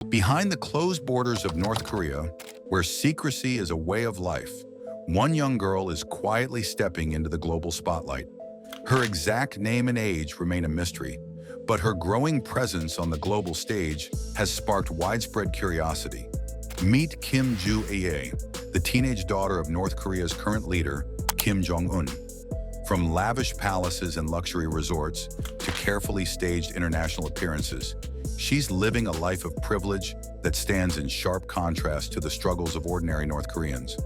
Behind the closed borders of North Korea, where secrecy is a way of life, one young girl is quietly stepping into the global spotlight. Her exact name and age remain a mystery, but her growing presence on the global stage has sparked widespread curiosity. Meet Kim Jong-un, the teenage daughter of North Korea's current leader, Kim Jong Un. From lavish palaces and luxury resorts to carefully staged international appearances, she's living a life of privilege that stands in sharp contrast to the struggles of ordinary North Koreans.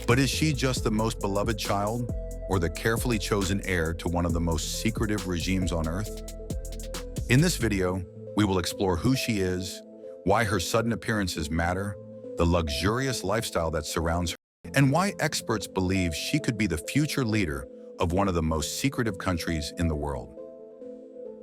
But is she just the most beloved child, or the carefully chosen heir to one of the most secretive regimes on Earth? In this video, we will explore who she is, why her sudden appearances matter, the luxurious lifestyle that surrounds her, and why experts believe she could be the future leader of one of the most secretive countries in the world.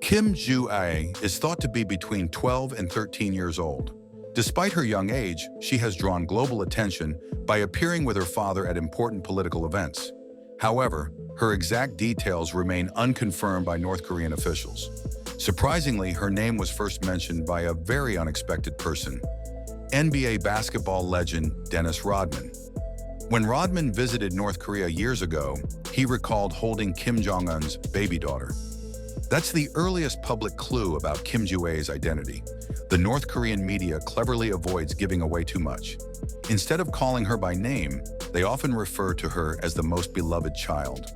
Kim Jong-un is thought to be between 12 and 13 years old. Despite her young age, she has drawn global attention by appearing with her father at important political events. However, her exact details remain unconfirmed by North Korean officials. Surprisingly, her name was first mentioned by a very unexpected person, NBA basketball legend Dennis Rodman. When Rodman visited North Korea years ago, he recalled holding Kim Jong-un's baby daughter. That's the earliest public clue about Kim Jong-un's identity. The North Korean media cleverly avoids giving away too much. Instead of calling her by name, they often refer to her as the most beloved child.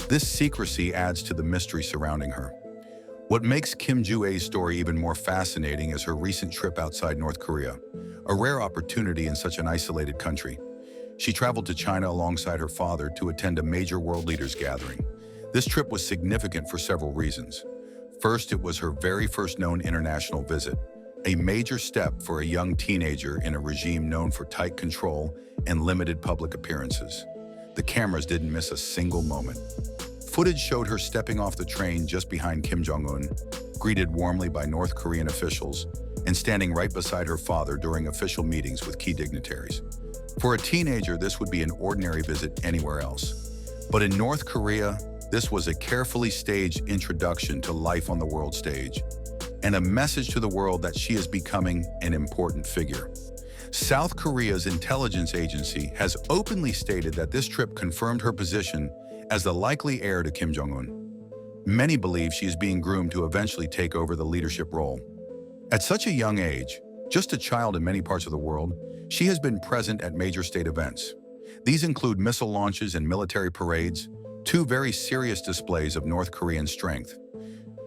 This secrecy adds to the mystery surrounding her. What makes Kim Jong-un's story even more fascinating is her recent trip outside North Korea, a rare opportunity in such an isolated country. She traveled to China alongside her father to attend a major world leaders gathering. This trip was significant for several reasons. First, it was her very first known international visit, a major step for a young teenager in a regime known for tight control and limited public appearances. The cameras didn't miss a single moment. Footage showed her stepping off the train just behind Kim Jong-un, greeted warmly by North Korean officials, and standing right beside her father during official meetings with key dignitaries. For a teenager, this would be an ordinary visit anywhere else. But in North Korea, this was a carefully staged introduction to life on the world stage, and a message to the world that she is becoming an important figure. South Korea's intelligence agency has openly stated that this trip confirmed her position as the likely heir to Kim Jong-un. Many believe she is being groomed to eventually take over the leadership role. At such a young age, just a child in many parts of the world, she has been present at major state events. These include missile launches and military parades, two very serious displays of North Korean strength.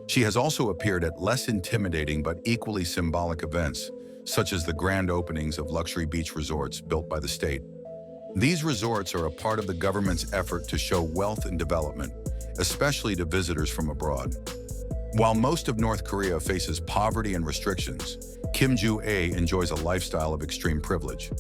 She has also appeared at less intimidating but equally symbolic events, such as the grand openings of luxury beach resorts built by the state. These resorts are a part of the government's effort to show wealth and development, especially to visitors from abroad. While most of North Korea faces poverty and restrictions, Kim Jong-un enjoys a lifestyle of extreme privilege.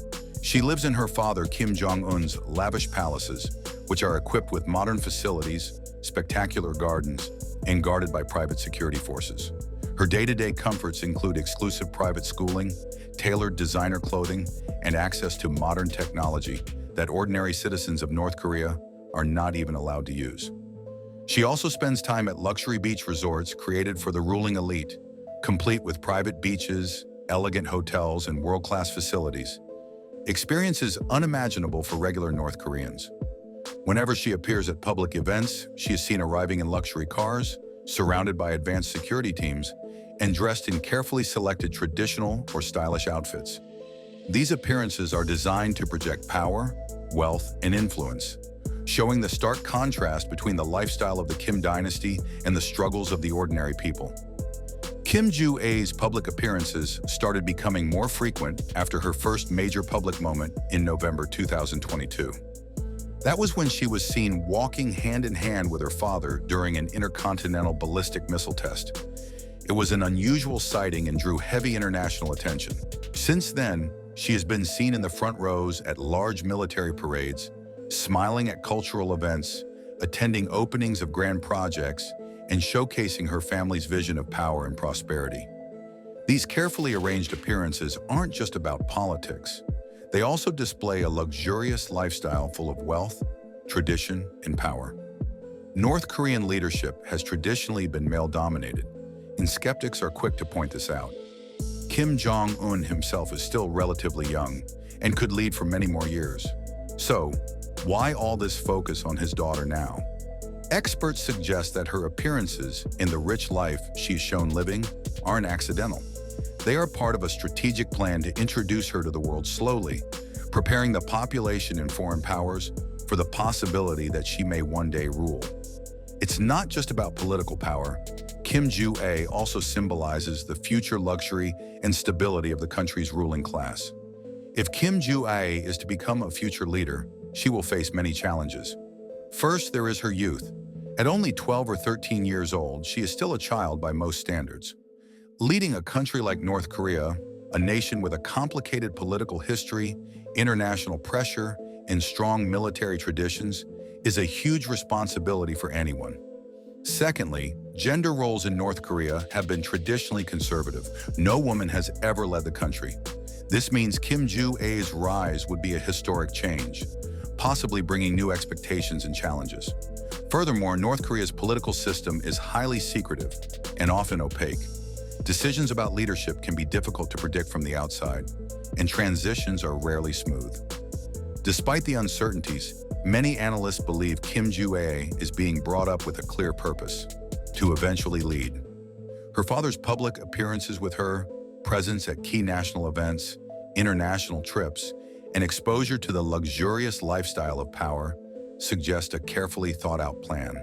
She lives in her father Kim Jong-un's lavish palaces, which are equipped with modern facilities, spectacular gardens, and guarded by private security forces. Her day-to-day comforts include exclusive private schooling, tailored designer clothing, and access to modern technology that ordinary citizens of North Korea are not even allowed to use. She also spends time at luxury beach resorts created for the ruling elite, complete with private beaches, elegant hotels, and world-class facilities. Experiences unimaginable for regular North Koreans. Whenever she appears at public events, she is seen arriving in luxury cars, surrounded by advanced security teams, and dressed in carefully selected traditional or stylish outfits. These appearances are designed to project power, wealth, and influence, showing the stark contrast between the lifestyle of the Kim dynasty and the struggles of the ordinary people. Kim Jong-un's public appearances started becoming more frequent after her first major public moment in November 2022. That was when she was seen walking hand-in-hand with her father during an intercontinental ballistic missile test. It was an unusual sighting and drew heavy international attention. Since then, she has been seen in the front rows at large military parades, smiling at cultural events, attending openings of grand projects, and showcasing her family's vision of power and prosperity. These carefully arranged appearances aren't just about politics. They also display a luxurious lifestyle full of wealth, tradition, and power. North Korean leadership has traditionally been male-dominated, and skeptics are quick to point this out. Kim Jong Un himself is still relatively young and could lead for many more years. So, why all this focus on his daughter now? Experts suggest that her appearances in the rich life she's shown living aren't accidental. They are part of a strategic plan to introduce her to the world slowly, preparing the population and foreign powers for the possibility that she may one day rule. It's not just about political power. Kim Jong Un also symbolizes the future luxury and stability of the country's ruling class. If Kim Jong Un is to become a future leader, she will face many challenges. First, there is her youth. At only 12 or 13 years old, she is still a child by most standards. Leading a country like North Korea, a nation with a complicated political history, international pressure, and strong military traditions, is a huge responsibility for anyone. Secondly, gender roles in North Korea have been traditionally conservative. No woman has ever led the country. This means Kim Jong Un's rise would be a historic change, possibly bringing new expectations and challenges. Furthermore, North Korea's political system is highly secretive and often opaque. Decisions about leadership can be difficult to predict from the outside, and transitions are rarely smooth. Despite the uncertainties, many analysts believe Kim Jong Un is being brought up with a clear purpose: to eventually lead. Her father's public appearances with her, presence at key national events, international trips, and exposure to the luxurious lifestyle of power suggest a carefully thought-out plan.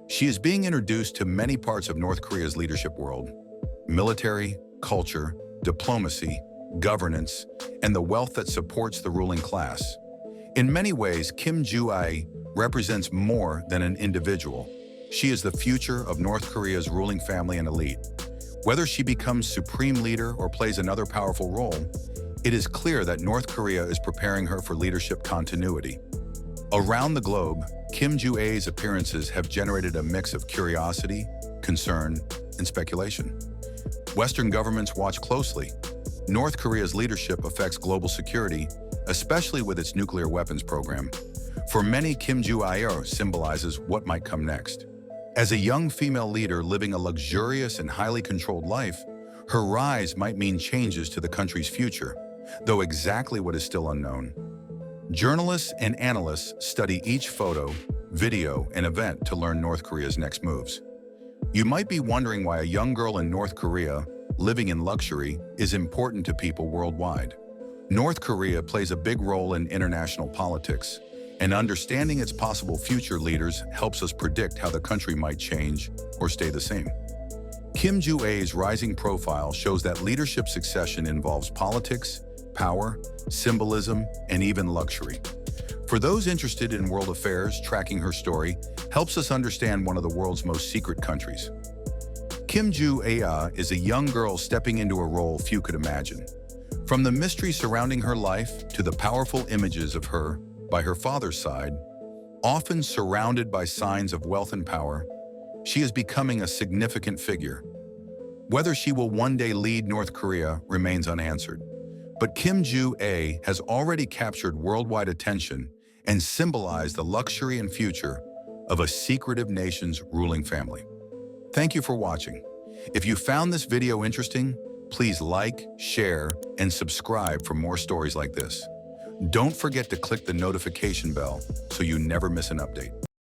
She is being introduced to many parts of North Korea's leadership world: military, culture, diplomacy, governance, and the wealth that supports the ruling class. In many ways, Kim Jong Un represents more than an individual. She is the future of North Korea's ruling family and elite. Whether she becomes supreme leader or plays another powerful role, it is clear that North Korea is preparing her for leadership continuity. Around the globe, Kim Jong Un's appearances have generated a mix of curiosity, concern, and speculation. Western governments watch closely. North Korea's leadership affects global security, especially with its nuclear weapons program. For many, Kim Jong Un symbolizes what might come next. As a young female leader living a luxurious and highly controlled life, her rise might mean changes to the country's future, though exactly what is still unknown. Journalists and analysts study each photo, video, and event to learn North Korea's next moves. You might be wondering why a young girl in North Korea, living in luxury, is important to people worldwide. North Korea plays a big role in international politics, and understanding its possible future leaders helps us predict how the country might change or stay the same. Kim Jong Un's rising profile shows that leadership succession involves politics, power, symbolism, and even luxury. For those interested in world affairs, tracking her story helps us understand one of the world's most secret countries. Kim Jong Un is a young girl stepping into a role few could imagine. From the mystery surrounding her life to the powerful images of her by her father's side, often surrounded by signs of wealth and power, she is becoming a significant figure. Whether she will one day lead North Korea remains unanswered. But Kim Jong Un has already captured worldwide attention and symbolized the luxury and future of a secretive nation's ruling family. Thank you for watching. If you found this video interesting, please like, share, and subscribe for more stories like this. Don't forget to click the notification bell so you never miss an update.